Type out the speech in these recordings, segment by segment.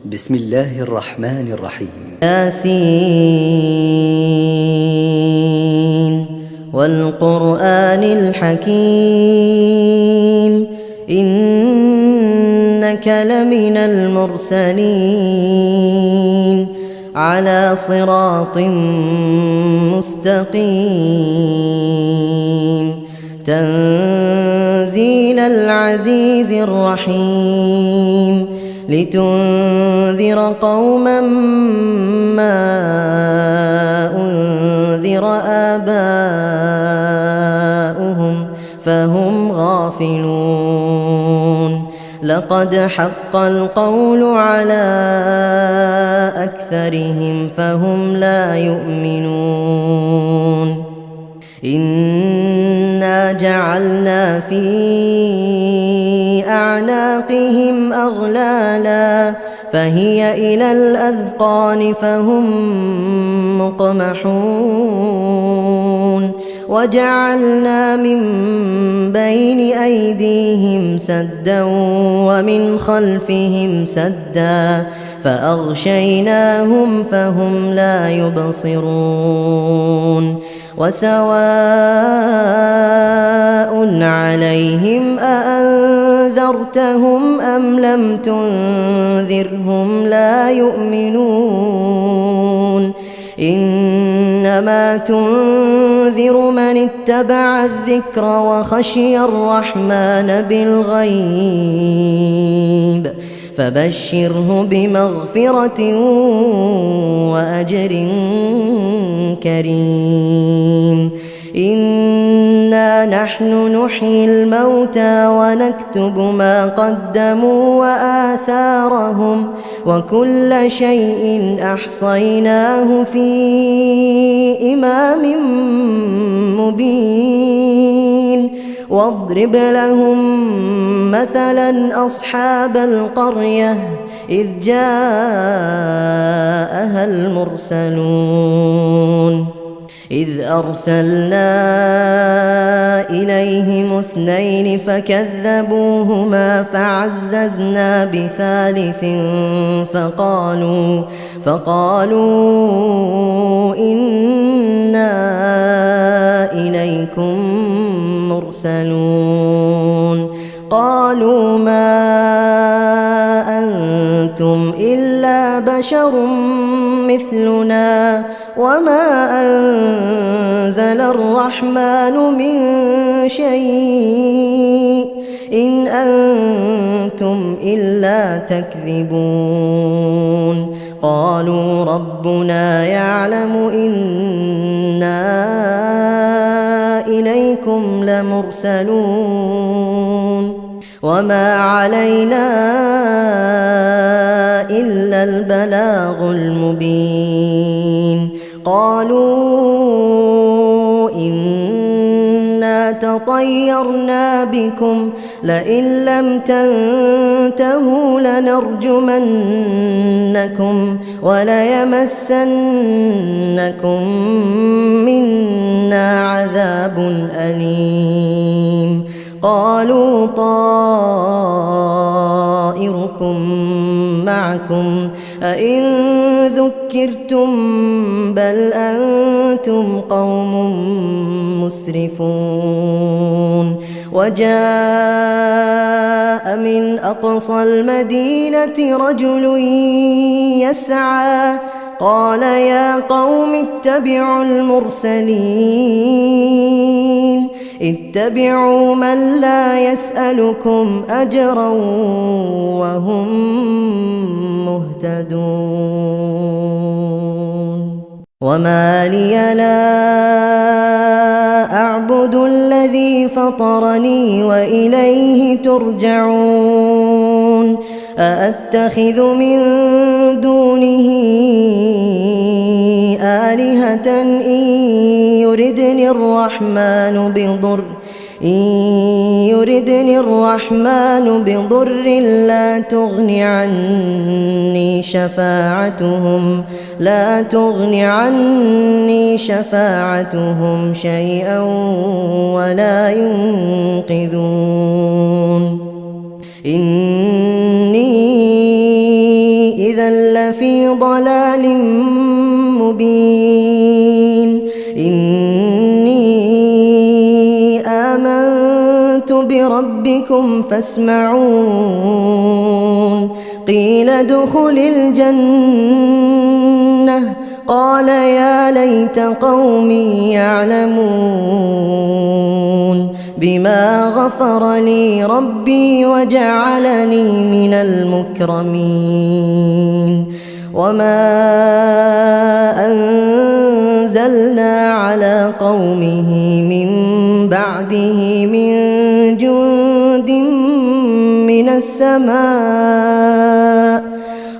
بسم الله الرحمن الرحيم. ياسين والقرآن الحكيم إنك لمن المرسلين على صراط مستقيم تنزيل العزيز الرحيم لتنذر قوما ما أنذر آباؤهم فهم غافلون لقد حق القول على أكثرهم فهم لا يؤمنون إنا جعلنا في أعناقهم أغلالا فهي إلى الأذقان فهم مقمحون وجعلنا من بين أيديهم سدا ومن خلفهم سدا فأغشيناهم فهم لا يبصرون وسواء عليهم أأنذرتهم أم لم تنذرهم لا يؤمنون إنما تنذر من اتبع الذكر وخشي الرحمن بالغيب فبشره بمغفرة وأجر كريم إنا نحن نحيي الموتى ونكتب ما قدموا وآثارهم وكل شيء أحصيناه في إمام مبين واضرب لهم مثلا أصحاب القرية إذ جاءها المرسلون إذ أرسلنا إليهم اثنين فكذبوهما فعززنا بثالث فقالوا إنا إليكم مرسلون قالوا ما أنتم إلا بشر مثلنا وما أنزل الرحمن من شيء إن أنتم إلا تكذبون قالوا ربنا يعلم إنا إليكم لمرسلون وما علينا إلا البلاغ المبين قالوا إنا تطيرنا بكم لئن لم تنتهوا لنرجمنكم وليمسنكم منا عذاب أليم قالوا طائركم معكم أئن ذكرتم بل أنتم قوم مسرفون وجاء من أقصى المدينة رجل يسعى قال يا قوم اتبعوا المرسلين اتبعوا من لا يسألكم أجرا وهم مهتدون وما لي لا أعبد الذي فطرني وإليه ترجعون أأتخذ من دونه آلهة إن يردني الرحمن بضر لا تغن عني شفاعتهم شيئا ولا ينقذون إني إذا لفي ضلال مبين إني آمنت بربكم فاسمعون قيل ادخل الجنة قال يا ليت قومي يعلمون بما غفر لي ربي وجعلني من المكرمين وما أنزلنا على قومه من بعده من جند من السماء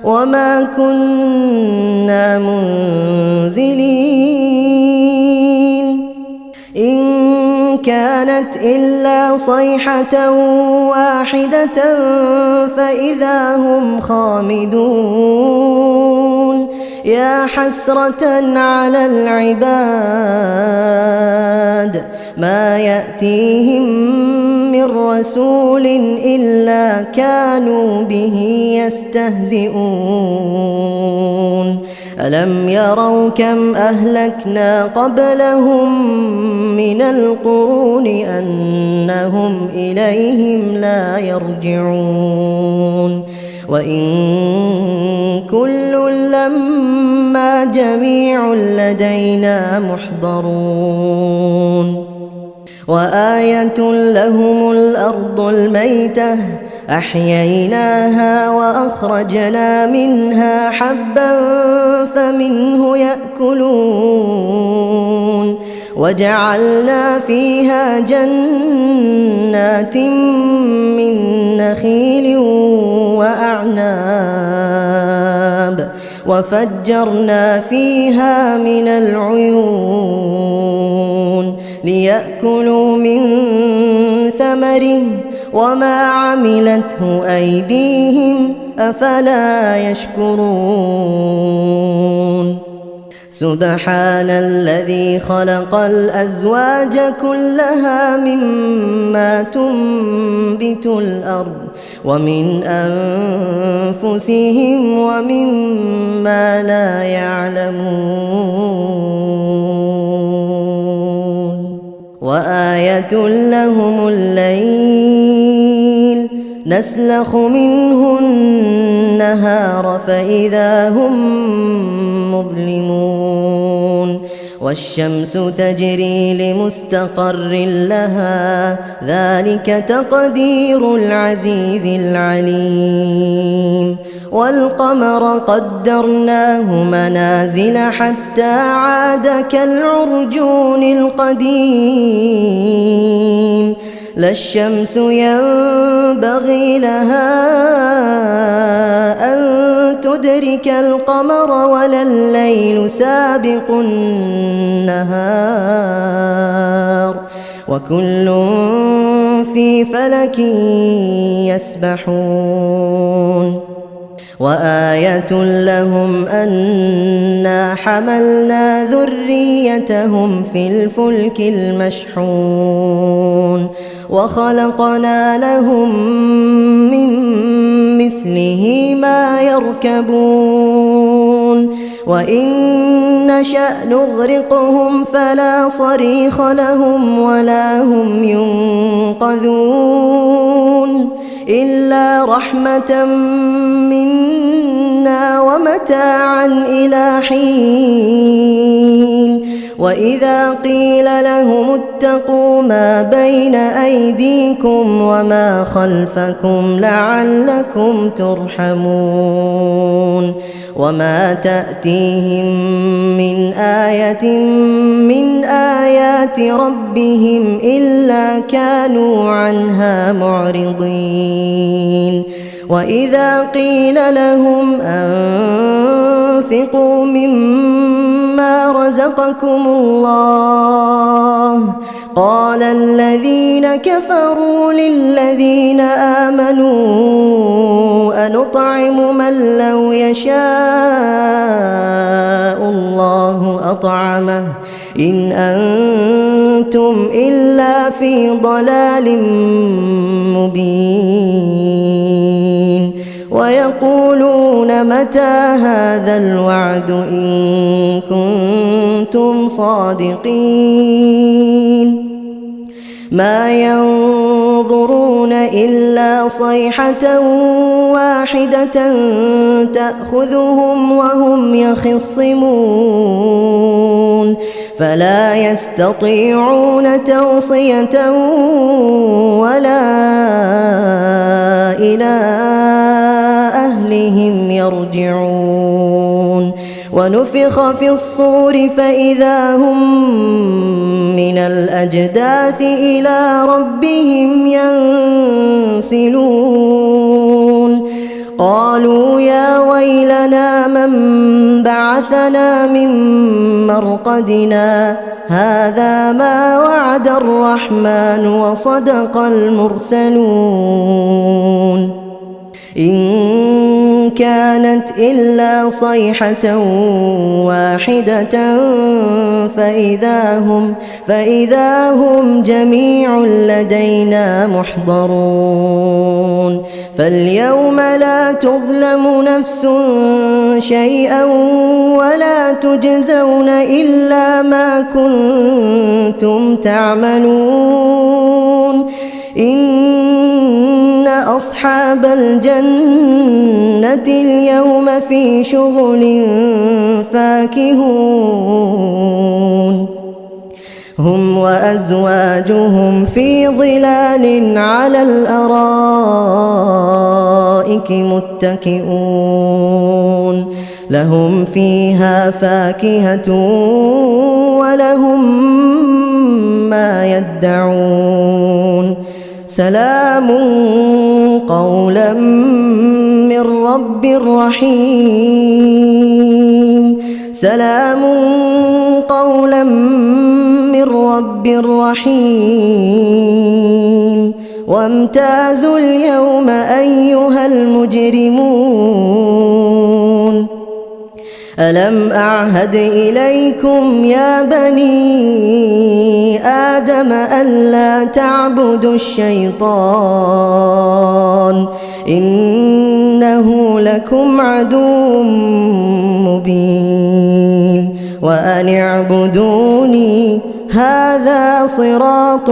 وما كنا منزلين إن كانت إلا صيحة واحدة فإذا هم خامدون يا حسرة على العباد ما يأتيهم من رسول إلا كانوا به يستهزئون ألم يروا كم أهلكنا قبلهم من القرون أنهم إليهم لا يرجعون وإن كل لما جميع لدينا محضرون وآية لهم الأرض الميتة أحييناها وأخرجنا منها حبا فمنه يأكلون وجعلنا فيها جنات من نخيل وأعناب وفجرنا فيها من العيون ليأكلوا من ثمره وما عملته أيديهم أفلا يشكرون سبحان الذي خلق الأزواج كلها مما تنبت الأرض ومن أنفسهم ومما لا يعلمون وآية لهم الليل نسلخ منه النهار فإذا هم مظلمون والشمس تجري لمستقر لها ذلك تقدير العزيز العليم والقمر قدرناه منازل حتى عاد كالعرجون القديم لا الشمس ينبغي لها أن تدرك القمر ولا الليل سابق النهار وكل في فلك يسبحون وآية لهم أنا حملنا ذريتهم في الفلك المشحون وخلقنا لهم من مثله ما يركبون وإن نشأ نغرقهم فلا صريخ لهم ولا هم ينقذون إلا رحمة منا ومتاعا إلى حين وإذا قيل لهم اتقوا ما بين أيديكم وما خلفكم لعلكم ترحمون وما تأتيهم من آية من آيات ربهم إلا كانوا عنها معرضين وإذا قيل لهم أنفقوا مما رزقكم الله قال الذين كفروا للذين آمنوا أنطعم من لو يشاء الله أطعمه إن أنتم إلا في ضلال مبين ويقولون متى هذا الوعد إن كنتم صادقين ما ينظرون إلا صيحة واحدة تأخذهم وهم يخصمون فلا يستطيعون توصية ولا إلى أهلهم يرجعون ونفخ في الصور فإذا هم من الأجداث إلى ربهم ينسلون قالوا يا ويلنا من بعثنا من مرقدنا هذا ما وعد الرحمن وصدق المرسلون إن كانت إلا صيحة واحدة فإذا هم جميع لدينا محضرون فاليوم لا تظلم نفس شيئا ولا تجزون إلا ما كنتم تعملون إن أصحاب الجنة اليوم في شغل فاكهون هم وأزواجهم في ظلال على الأرائك متكئون لهم فيها فاكهة ولهم ما يدعون سلام قولا من رب رحيم سلام قولا من رب رحيم وامتازوا اليوم أيها المجرمون ألم أعهد إليكم يا بني آدم ألا تعبدوا الشيطان إنه لكم عدو مبين وأن اعبدوني هذا صراط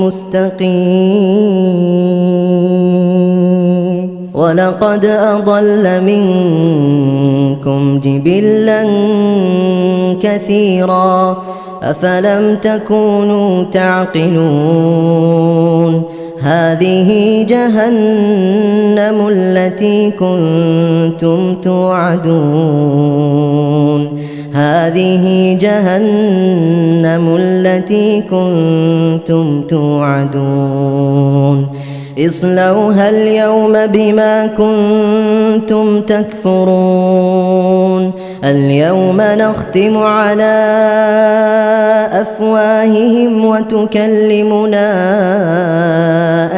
مستقيم ولقد أضل منكم جبلا كثيرا أفلم تكونوا تعقلون هذه جهنم التي كنتم توعدون هذه جهنم التي كنتم توعدون اصلوها اليوم بما كنتم تكفرون اليوم نختم على أفواههم وتكلمنا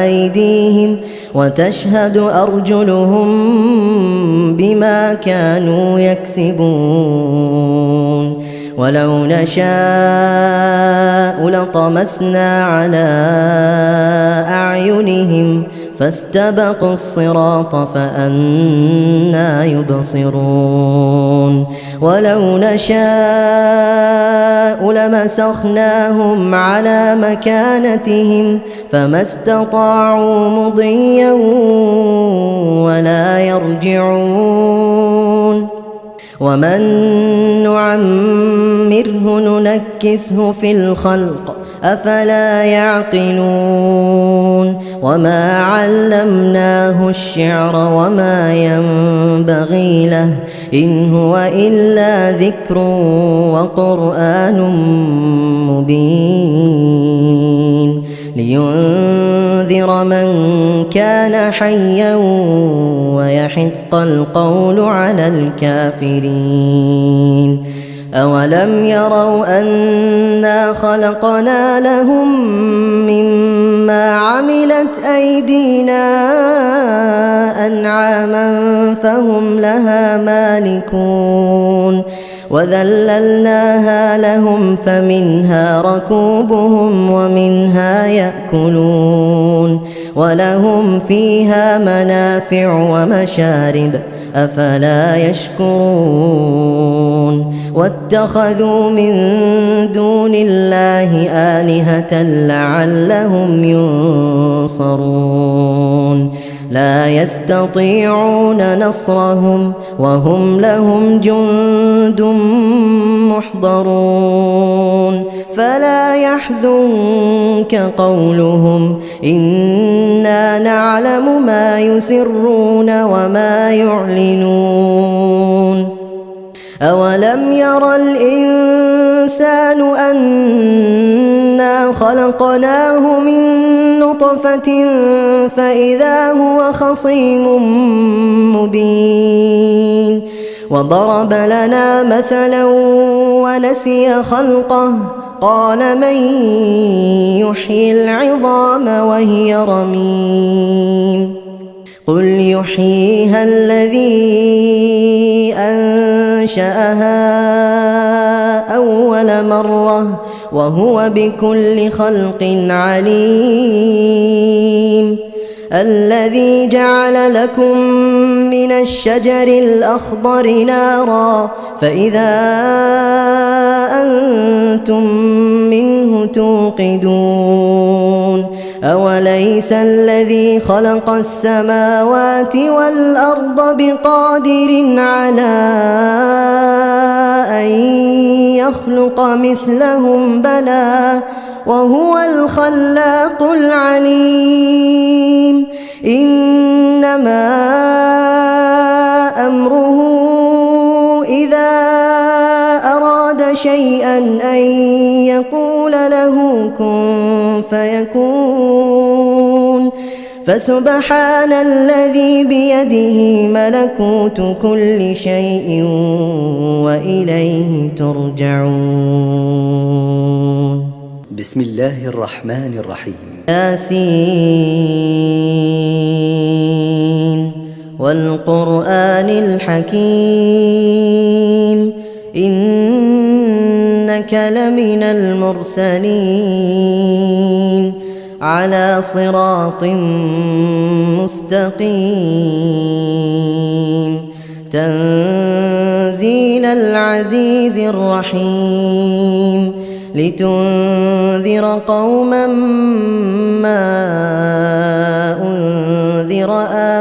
أيديهم وتشهد أرجلهم بما كانوا يكسبون ولو نشاء لطمسنا على أعينهم فاستبقوا الصراط فأنى يبصرون ولو نشاء لمسخناهم على مكانتهم فما استطاعوا مضيا ولا يرجعون ومن نعمره ننكسه في الخلق أفلا يعقلون وما علمناه الشعر وما ينبغي له إن هو إلا ذكر وقرآن مبين لينذر من كان حيا ويحق القول على الكافرين أولم يروا أنا خلقنا لهم مما عملت أيدينا أنعاما فهم لها مالكون وذللناها لهم فمنها ركوبهم ومنها يأكلون ولهم فيها منافع ومشارب أفلا يشكرون واتخذوا من دون الله آلهة لعلهم ينصرون لا يستطيعون نصرهم وهم لهم جند محضرون فلا يحزنك قولهم إنا نعلم ما يسرون وما يعلنون أولم ير الإنسان أنا خلقناه من نطفة فإذا هو خصيم مبين وضرب لنا مثلا ونسي خلقه قال من يحيي العظام وهي رميم قل يحييها الذي أنشأها أول مرة وهو بكل خلق عليم الذي جعل لكم من الشجر الأخضر نارا فإذا أنتم منه توقدون أوليس الذي خلق السماوات والأرض بقادر على أن يخلق مثلهم بلى وهو الخلاق العليم إنما أمره إذا أراد شيئا أن يقول له كن فيكون فسبحان الذي بيده ملكوت كل شيء وإليه ترجعون. بسم الله الرحمن الرحيم. ياسين والقرآن الحكيم إنك لمن المرسلين على صراط مستقيم تنزيل العزيز الرحيم لتنذر قوما ما أنذر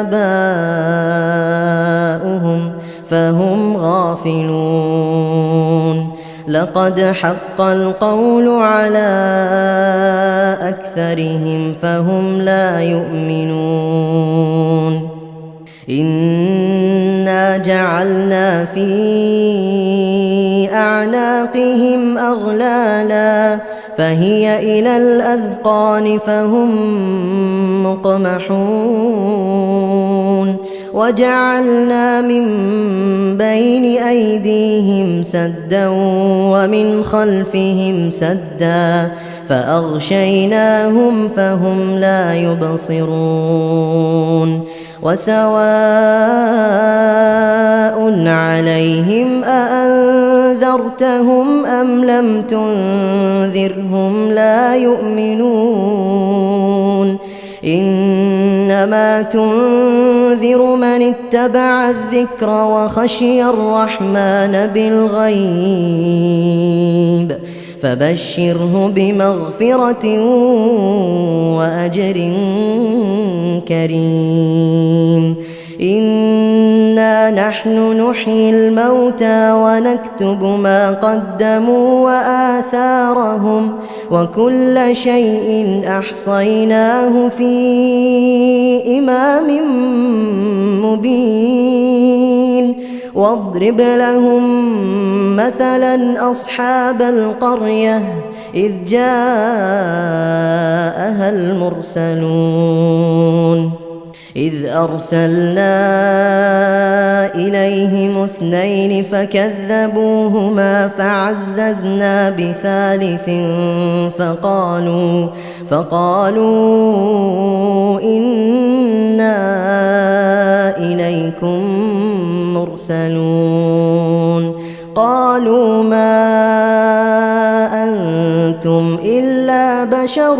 آباؤهم فهم غافلون لقد حق القول على أكثرهم فهم لا يؤمنون إنا جعلنا في أعناقهم أغلالا فهي إلى الأذقان فهم مقمحون وجعلنا من بين أيديهم سدا ومن خلفهم سدا فأغشيناهم فهم لا يبصرون وسواء عليهم أأنذرتهم أم لم تنذرهم لا يؤمنون إنما تنذر من اتبع الذكر وخشي الرحمن بالغيب فبشره بمغفرة وأجر كريم إنا نحن نحيي الموتى ونكتب ما قدموا وآثارهم وكل شيء أحصيناه في إمام مبين واضرب لهم مثلا أصحاب القرية إذ جاءها المرسلون إذ أرسلنا إليهم 2 فكذبوهما فعززنا بثالث فقالوا إنا إليكم مرسلون قالوا ما أنتم إلا بشر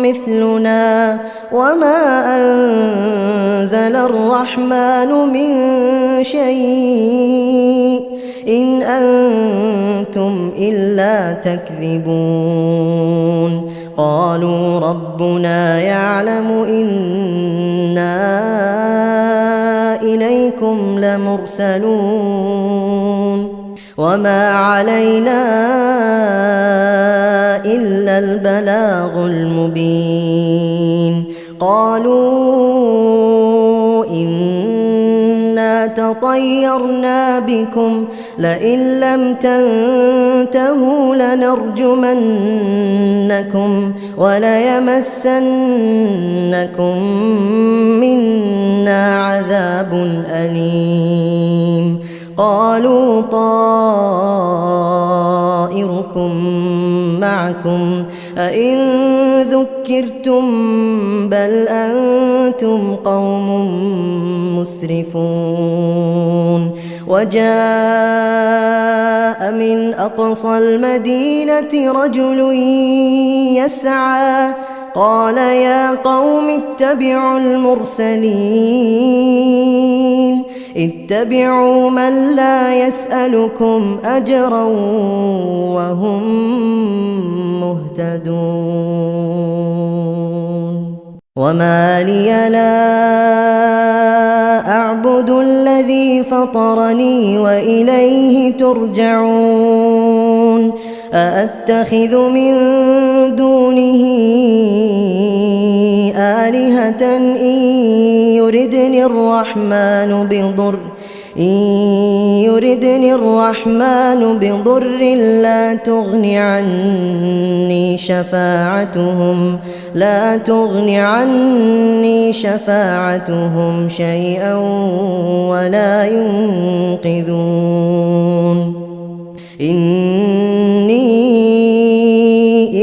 مثلنا وما أنزل الرحمن من شيء إن أنتم إلا تكذبون قالوا ربنا يعلم إنا إليكم لمرسلون وما علينا إلا البلاغ المبين قالوا إنا تطيرنا بكم لئن لم تنتهوا لنرجمنكم وليمسنكم منا عذاب أليم قالوا طائركم معكم أئن ذكرتم بل أنتم قوم مسرفون وجاء من أقصى المدينة رجل يسعى قال يا قوم اتبعوا المرسلين اتبعوا من لا يسألكم أجرا وهم مهتدون وما لي لا أعبد الذي فطرني وإليه ترجعون أأتخذ من دونه آلهة إن يردني الرحمن بضر لا تغن عني شفاعتهم شيئا ولا ينقذون إني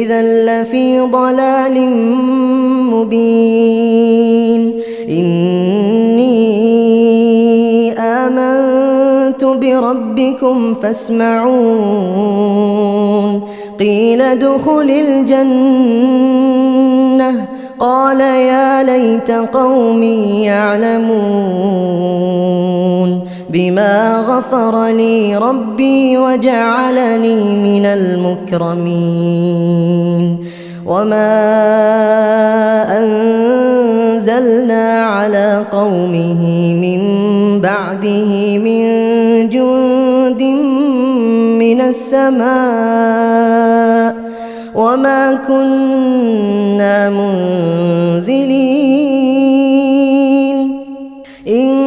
إذا لفي ضلال مبين إني آمنت بربكم فاسمعون قيل ادخل الجنة قال يا ليت قومي يعلمون بما غفر لي ربي وجعلني من المكرمين وما أنزلنا على قومه من بعده من جند من السماء وما كنا منزلين إن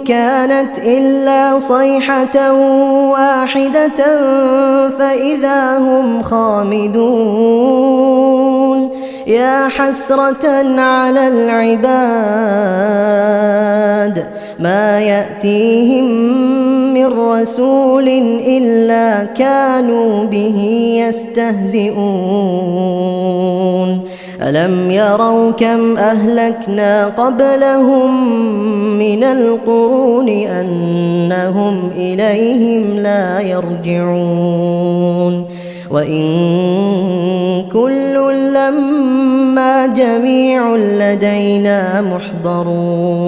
كانت إلا صيحة واحدة فإذا هم خامدون يا حسرة على العباد ما يأتيهم من رسول إلا كانوا به يستهزئون ألم يروا كم أهلكنا قبلهم من القرون أنهم إليهم لا يرجعون وإن كل لما جميع لدينا محضرون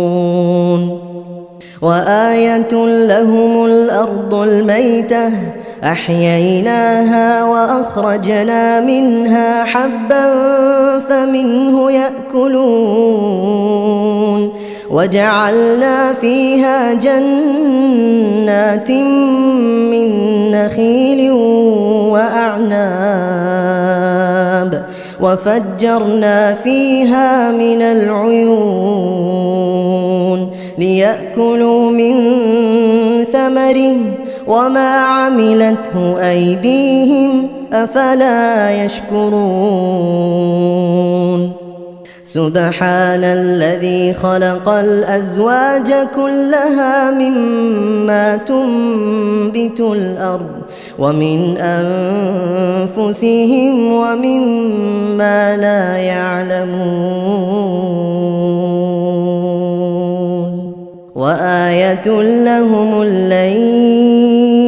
وآية لهم الأرض الميتة أحييناها وأخرجنا منها حبا فمنه يأكلون وجعلنا فيها جنات من نخيل وأعناب وفجرنا فيها من العيون ليأكلوا من ثمره وما عملته أيديهم أفلا يشكرون سبحان الذي خلق الأزواج كلها مما تنبت الأرض ومن أنفسهم ومما لا يعلمون وآية لهم الليل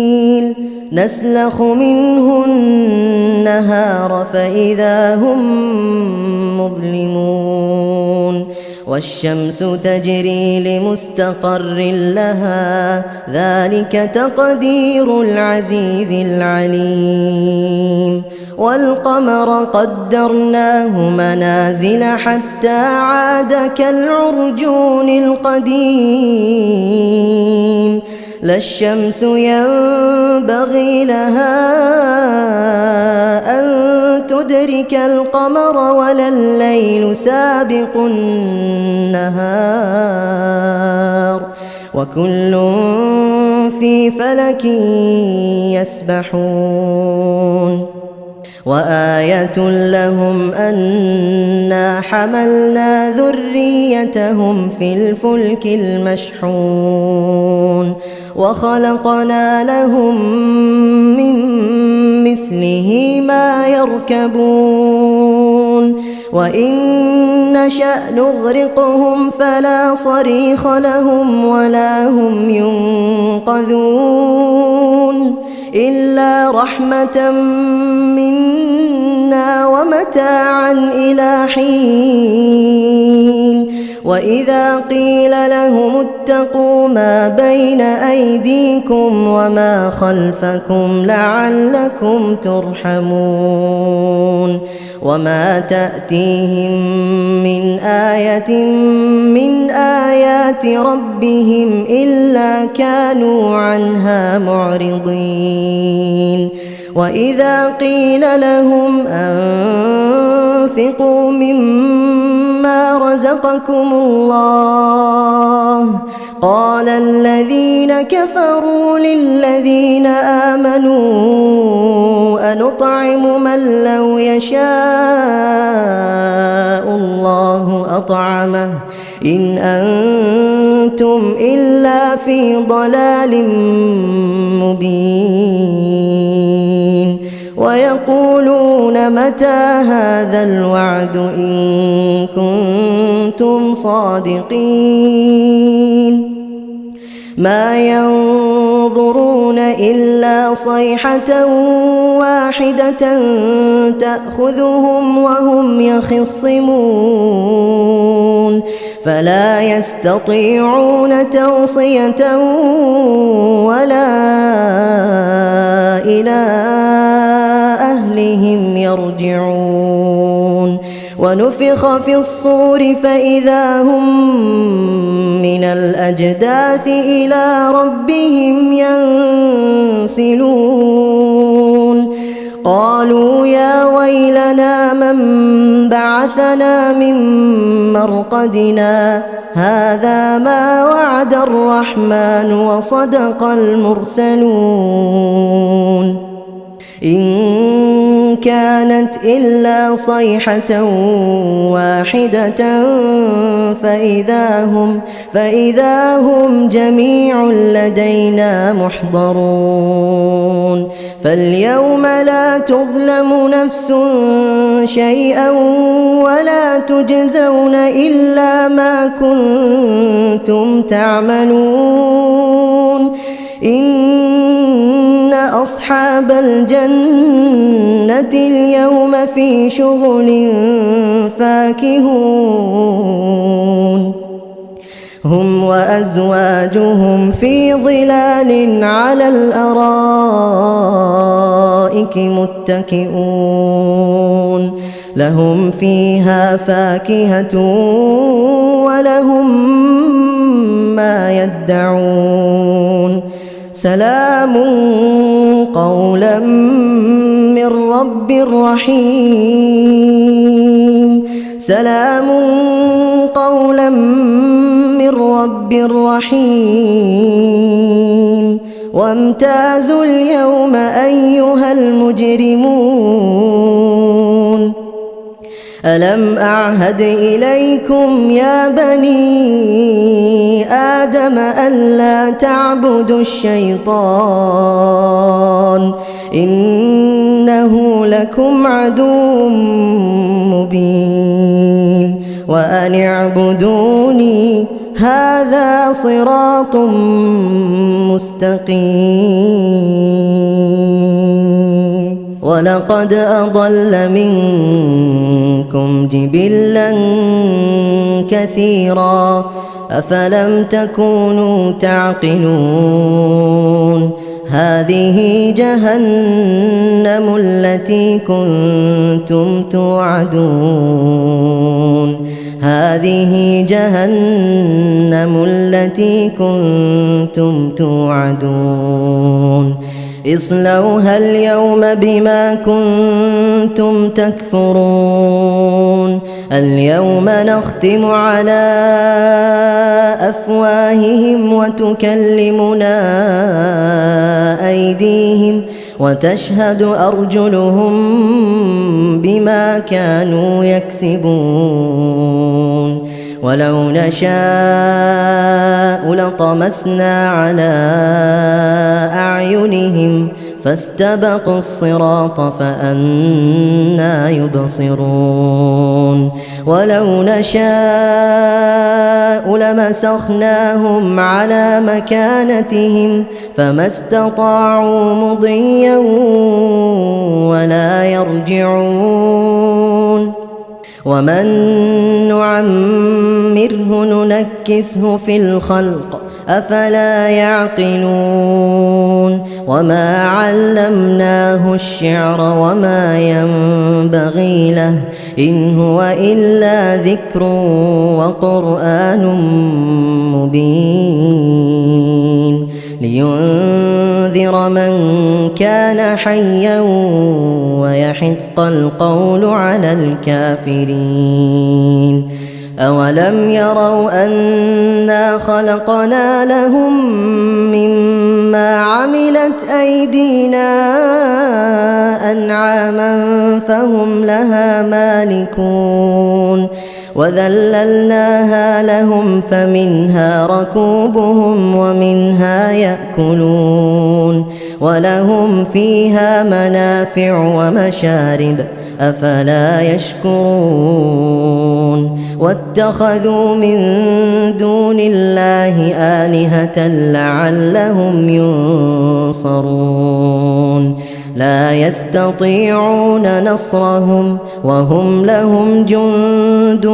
نسلخ منه النهار فإذا هم مظلمون والشمس تجري لمستقر لها ذلك تقدير العزيز العليم والقمر قدرناه منازل حتى عاد كالعرجون القديم لا الشمس ينبغي لها أن تدرك القمر ولا الليل سابق النهار وكل في فلك يسبحون وآية لهم أنا حملنا ذريتهم في الفلك المشحون وخلقنا لهم من مثله ما يركبون وإن نشأ نغرقهم فلا صريخ لهم ولا هم ينقذون إلا رحمة منا ومتاعا إلى حين وإذا قيل لهم اتقوا ما بين أيديكم وما خلفكم لعلكم ترحمون وما تأتيهم من آية من آيات ربهم إلا كانوا عنها معرضين وإذا قيل لهم أنفقوا مما رزقكم الله قال الذين كفروا للذين آمنوا أنطعم من لو يشاء الله أطعمه إن أنتم إلا في ضلال مبين ويقولون متى هذا الوعد إن كنتم صادقين ما ينظرون إلا صيحة واحدة تأخذهم وهم يخصمون فلا يستطيعون توصية ولا إلى أهلهم يرجعون ونفخ في الصور فإذا هم من الأجداث إلى ربهم ينسلون قالوا يا ويلنا من بعثنا من مرقدنا هذا ما وعد الرحمن وصدق المرسلون إن كانت إلا صيحة واحدة فإذا هم جميع لدينا محضرون فاليوم لا تظلم نفس شيئا ولا تجزون إلا ما كنتم تعملون إن أصحاب الجنة اليوم في شغل فاكهون هم وأزواجهم في ظلال على الأرائك متكئون لهم فيها فاكهة ولهم ما يدعون سلام قولا من رب رحيم سلام قولا من رب رحيم وامتازوا اليوم أيها المجرمون ألم أعهد إليكم يا بني آدم ألا تعبدوا الشيطان إنه لكم عدو مبين وأن اعبدوني هذا صراط مستقيم ولقد أضل منكم جبلا كثيرا أفلم تكونوا تعقلون هذه جهنم التي كنتم توعدون هذه جهنم التي كنتم توعدون اصلوها اليوم بما كنتم تكفرون اليوم نختم على أفواههم وتكلمنا أيديهم وتشهد أرجلهم بما كانوا يكسبون ولو نشاء لطمسنا على أعينهم فاستبقوا الصراط فأنى يبصرون ولو نشاء لمسخناهم على مكانتهم فما استطاعوا مضيا ولا يرجعون ومن نعمره ننكسه في الخلق أفلا يعقلون وما علمناه الشعر وما ينبغي له إن هو إلا ذكر وقرآن مبين لينذر من كان حيا ويحق القول على الكافرين أولم يروا أنا خلقنا لهم مما عملت أيدينا أنعاما فهم لها مالكون وذللناها لهم فمنها ركوبهم ومنها يأكلون ولهم فيها منافع ومشارب أفلا يشكرون واتخذوا من دون الله آلهة لعلهم ينصرون لا يستطيعون نصرهم وهم لهم جند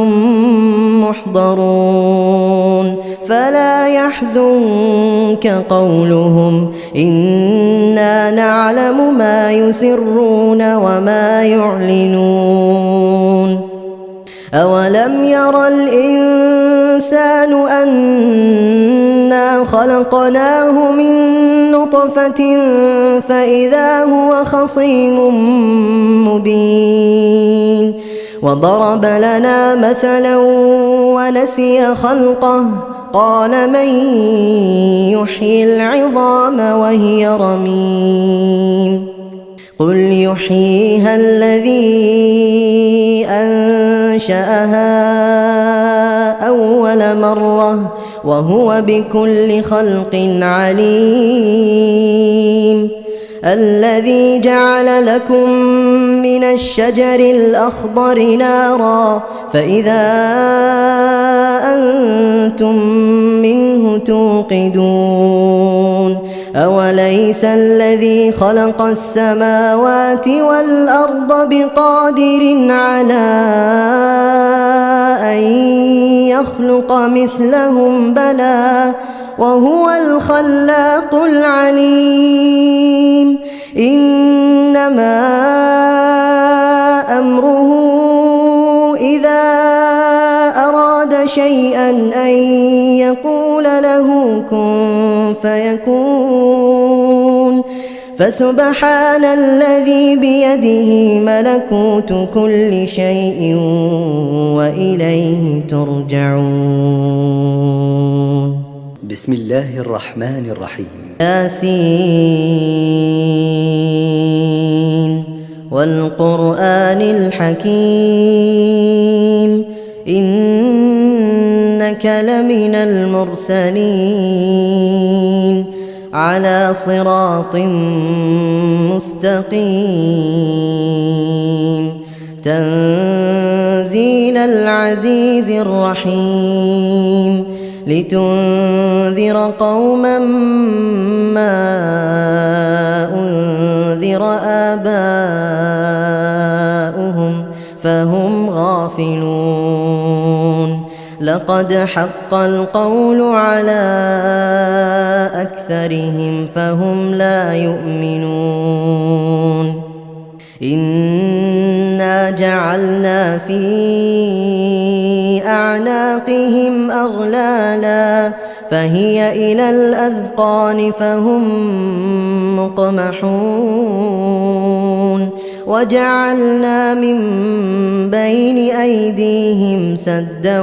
محضرون فلا يحزنك قولهم إنا نعلم ما يسرون وما يعلنون أولم ير الإنسان أنا خلقناه من نطفة فإذا هو خصيم مبين وضرب لنا مثلا ونسي خلقه قال من يحيي العظام وهي رميم قل يحييها الذي أنشأها أول مرة وهو بكل خلق عليم الذي جعل لكم من الشجر الأخضر نارا فإذا أنتم منه توقدون أوليس الذي خلق السماوات والأرض بقادر على أن يخلق مثلهم بلى وهو الخلاق العليم إنما أمره إذا أراد شيئا أن يقول له كن فيكون فسبحان الذي بيده ملكوت كل شيء وإليه ترجعون بسم الله الرحمن الرحيم ياسين والقرآن الحكيم إنك لمن المرسلين على صراط مستقيم تنزيل العزيز الرحيم لتنذر قوما ما أنذر آباؤهم فهم غافلون لقد حق القول على أكثرهم فهم لا يؤمنون إنا جعلنا في أعناقهم أغلالا فهي إلى الأذقان فهم مقمحون وجعلنا من بين أيديهم سدا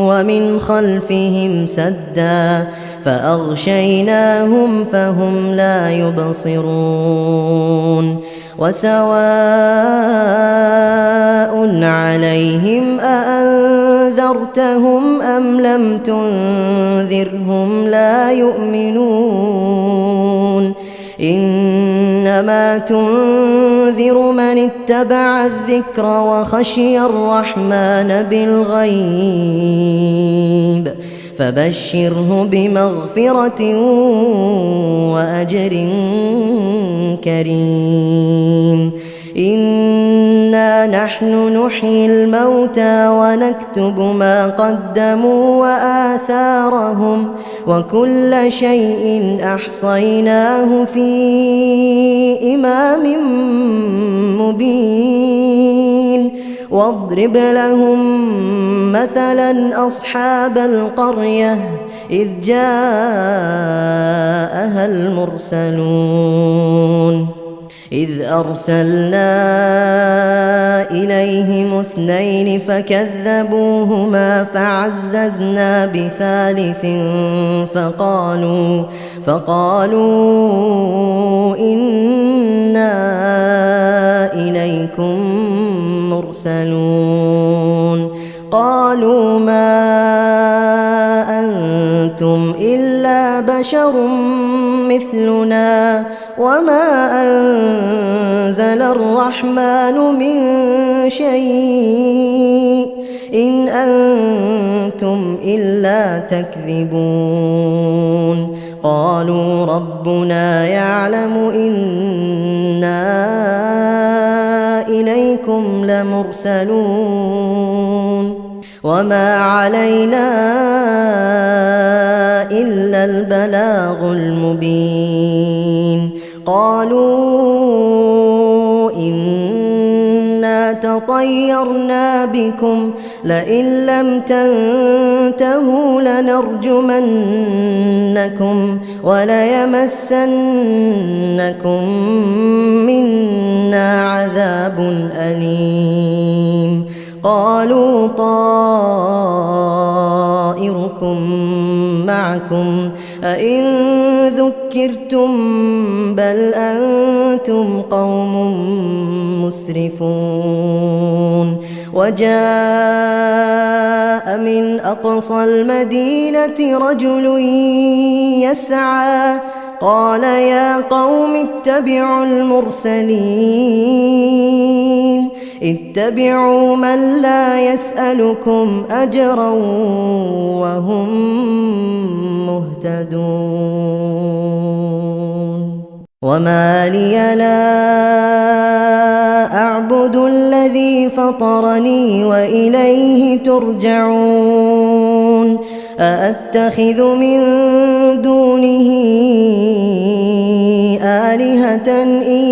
ومن خلفهم سدا فأغشيناهم فهم لا يبصرون وسواء عليهم أأنذرتهم أم لم تنذرهم لا يؤمنون إنما تنذر من اتبع الذكر وخشي الرحمن بالغيب فبشره بمغفرة وأجر كريم إنا نحن نحيي الموتى ونكتب ما قدموا وآثارهم وكل شيء أحصيناه في إمام مبين واضرب لهم مثلا أصحاب القرية إذ جاءها المرسلون إذ أرسلنا إليهم 2 فكذبوهما فعززنا بثالث فقالوا إنا إليكم مرسلون قالوا ما أنتم إلا بشر مثلنا وما أنزل الرحمن من شيء إن أنتم إلا تكذبون قالوا ربنا يعلم إنا إليكم لمرسلون وما علينا إلا البلاغ المبين قالوا إنا تطيرنا بكم لئن لم تنتهوا لنرجمنكم وليمسنكم منا عذاب أليم قالوا طائركم معكم أئن ذكرتم بل أنتم قوم مسرفون وجاء من أقصى المدينة رجل يسعى قال يا قوم اتبعوا المرسلين اتبعوا من لا يسألكم أجرا وهم مهتدون وما لي لا أعبد الذي فطرني وإليه ترجعون أأتخذ من دونه آلهة إن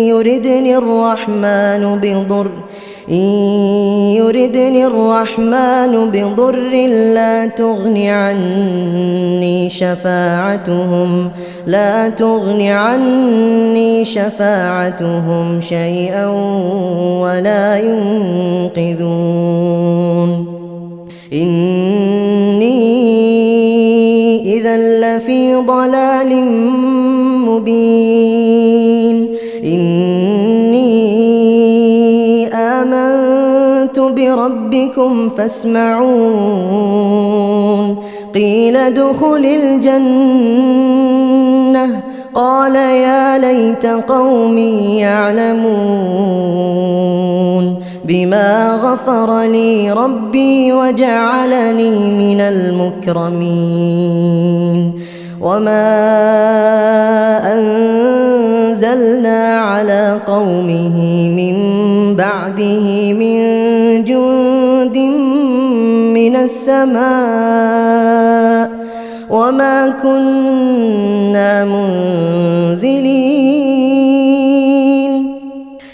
يردني الرحمن بضر لا تغن عني شفاعتهم شيئا ولا ينقذون إني إذا لفي ضلال مبين إني ربكم فاسمعون قيل ادخل الجنة قال يا ليت قومي يعلمون بما غفر لي ربي وجعلني من المكرمين وما أنزلنا على قومه من بعده من جند من السماء وما كنا منزلين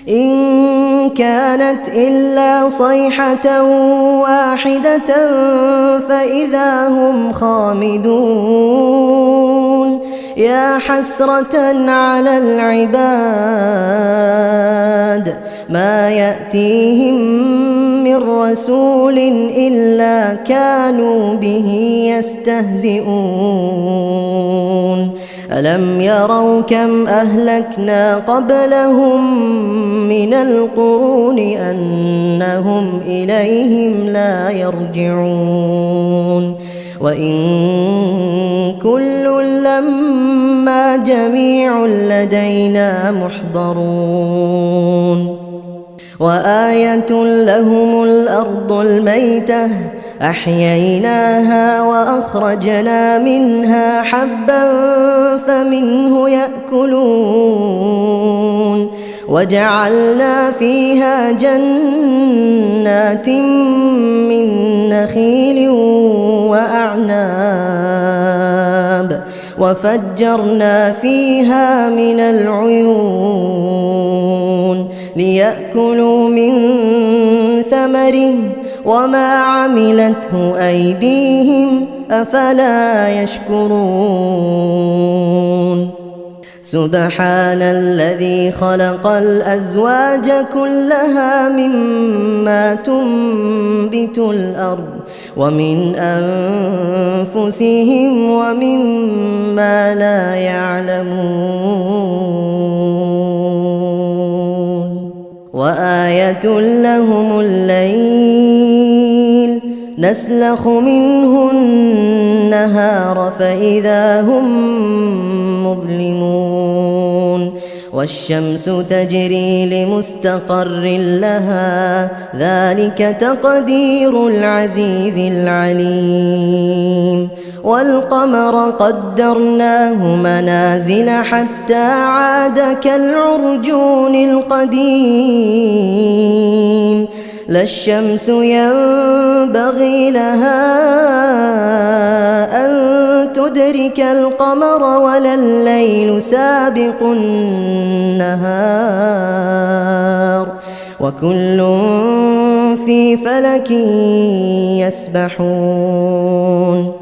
إن كانت إلا صيحة واحدة فإذا هم خامدون يا حسرة على العباد ما يأتيهم من رسول إلا كانوا به يستهزئون ألم يروا كم أهلكنا قبلهم من القرون أنهم إليهم لا يرجعون وإن كل لما جميع لدينا محضرون وآية لهم الأرض الميتة أحييناها وأخرجنا منها حبا فمنه يأكلون وجعلنا فيها جنات من نخيل وأعناب وفجرنا فيها من العيون ليأكلوا من ثمره وما عملته أيديهم أفلا يشكرون سبحان الذي خلق الأزواج كلها مما تنبت الأرض ومن أنفسهم ومما لا يعلمون وآية لهم الليل نسلخ منه النهار فإذا هم مظلمون والشمس تجري لمستقر لها ذلك تقدير العزيز العليم والقمر قدرناه منازل حتى عاد كالعرجون القديم لا الشمس ينبغي لها أن تدرك القمر ولا الليل سابق النهار وكل في فلك يسبحون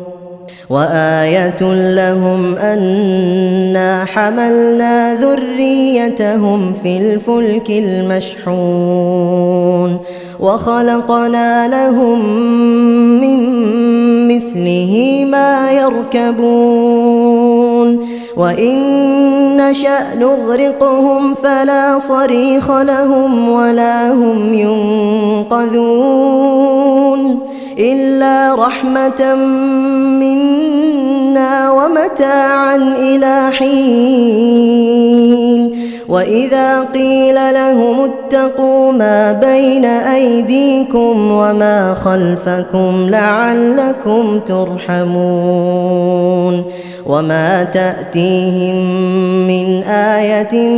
وآية لهم أنا حملنا ذريتهم في الفلك المشحون وخلقنا لهم من مثله ما يركبون وإن نشأ نغرقهم فلا صريخ لهم ولا هم ينقذون إلا رحمة منا ومتاعا إلى حين وإذا قيل لهم اتقوا ما بين أيديكم وما خلفكم لعلكم ترحمون وما تأتيهم من آية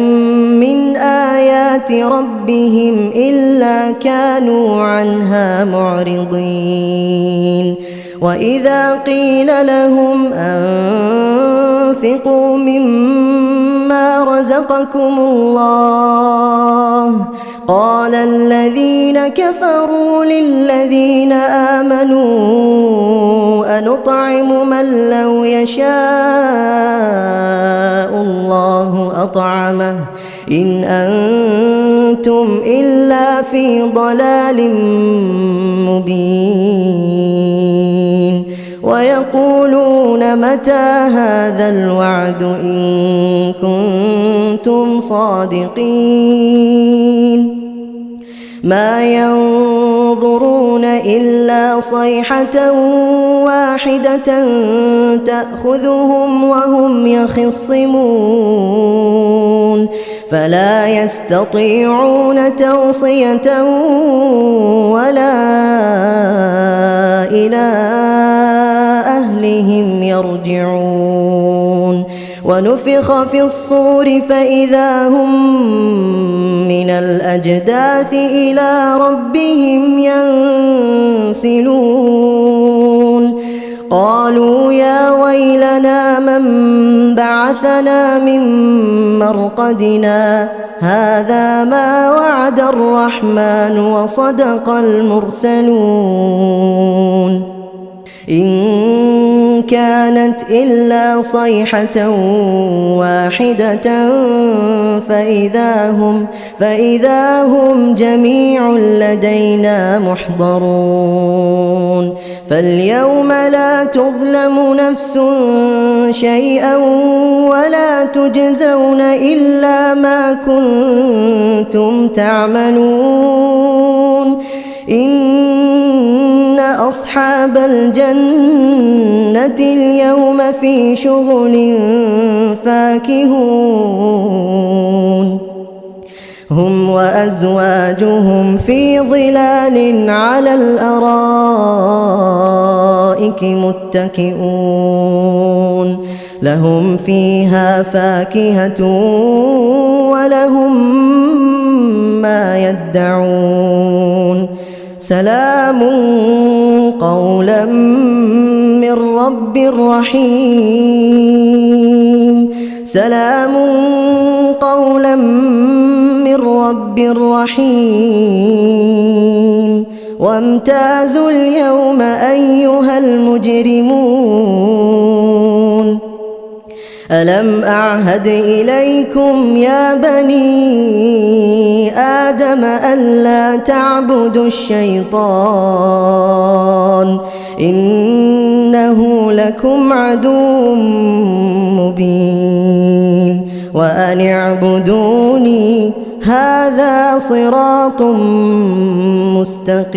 من آيات ربهم إلا كانوا عنها معرضين وإذا قيل لهم أنفقوا مما رزقكم الله قال الذين كفروا للذين آمنوا أنطعم من لو يشاء الله أطعمه إن أنتم إلا في ضلال مبين ويقولون متى هذا الوعد إن كنتم صادقين ما ينظرون ينظرون إلا صيحة واحدة تأخذهم وهم يخصمون فلا يستطيعون توصية ولا إلى أهلهم يرجعون ونفخ في الصور فإذا هم من الأجداث إلى ربهم ينسلون قالوا يا ويلنا من بعثنا من مرقدنا هذا ما وعد الرحمن وصدق المرسلون إن كانت إلا صيحة واحدة فإذا هم جميع لدينا محضرون فاليوم لا تظلم نفس شيئا ولا تجزون إلا ما كنتم تعملون إن أصحاب الجنة اليوم في شغل فاكهون هم وأزواجهم في ظلال على الأرائك متكئون لهم فيها فاكهة ولهم ما يدعون سلام قولا من رب رحيم سلام قولا من رب رحيم وامتازوا اليوم أيها المجرمون ألم أعهد إليكم يا بني آدم ألا تعبدوا الشيطان إنه لكم عدو مبين وأن اعبدوني هذا صراط مستقيم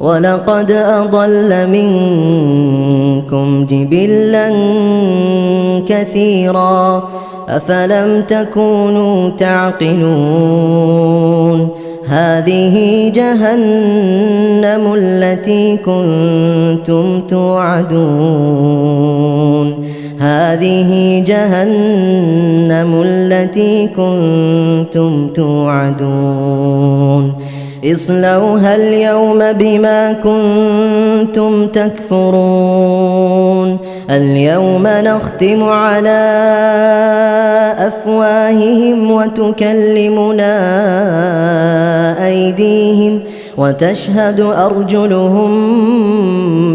ولقد أضل منكم جبلا كثيرا أفلم تكونوا تعقلون هذه جهنم التي كنتم توعدون هذه جهنم التي كنتم توعدون اصلوها اليوم بما كنتم تكفرون اليوم نختم على أفواههم وتكلمنا أيديهم وتشهد أرجلهم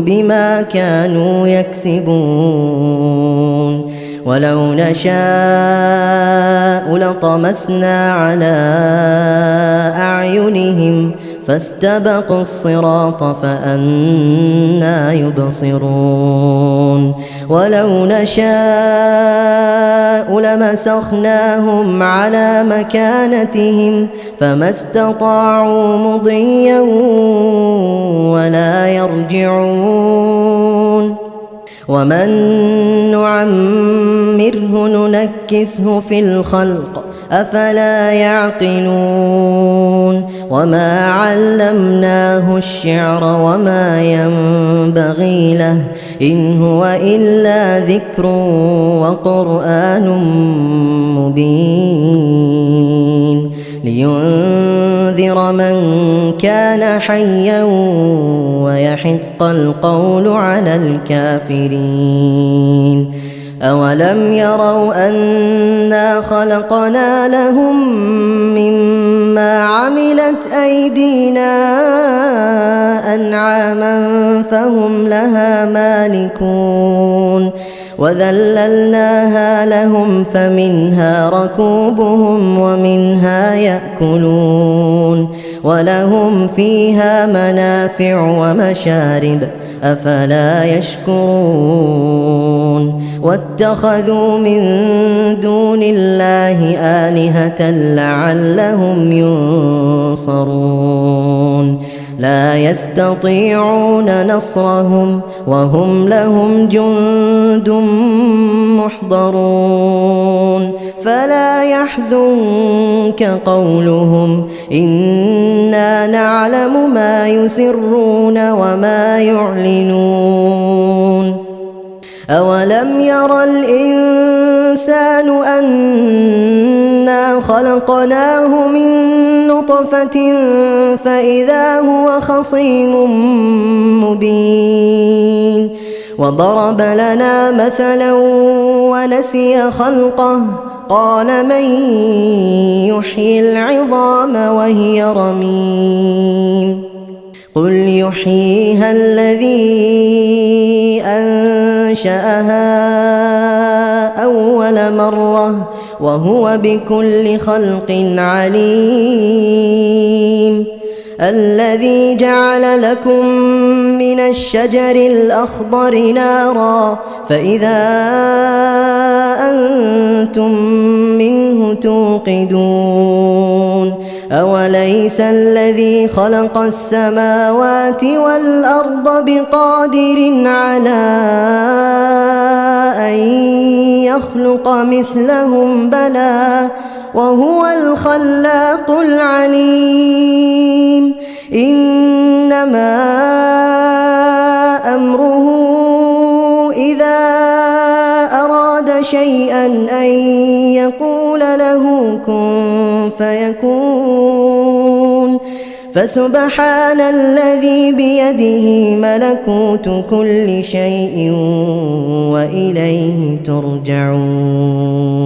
بما كانوا يكسبون ولو نشاء لطمسنا على أعينهم فاستبقوا الصراط فأنى يبصرون ولو نشاء لمسخناهم على مكانتهم فما استطاعوا مضيا ولا يرجعون ومن نعمره ننكسه في الخلق أفلا يعقلون وما علمناه الشعر وما ينبغي له إن هو إلا ذكر وقرآن مبين لينذر من كان حيا ويحق القول على الكافرين أولم يروا أنا خلقنا لهم مما عملت أيدينا أنعاما فهم لها مالكون وذللناها لهم فمنها ركوبهم ومنها يأكلون ولهم فيها منافع ومشارب أفلا يشكرون واتخذوا من دون الله آلهة لعلهم ينصرون لا يستطيعون نصرهم وهم لهم جند محضرون فلا يحزنك قولهم إنا نعلم ما يسرون وما يعلنون أولم ير الإنسان أنا خلقناه من نطفة فإذا هو خصيم مبين وضرب لنا مثلا ونسي خلقه قال من يحيي العظام وهي رميم قل يحييها الذي أنشأها أول مرة وهو بكل خلق عليم الذي جعل لكم من الشجر الأخضر نارا فإذا أنتم منه توقدون أوليس الذي خلق السماوات والأرض بقادر على أن يخلق مثلهم بلى وهو الخلاق العليم إنما أمره إذا أراد شيئا أن يقول له كن فيكون فسبحان الذي بيده ملكوت كل شيء وإليه ترجعون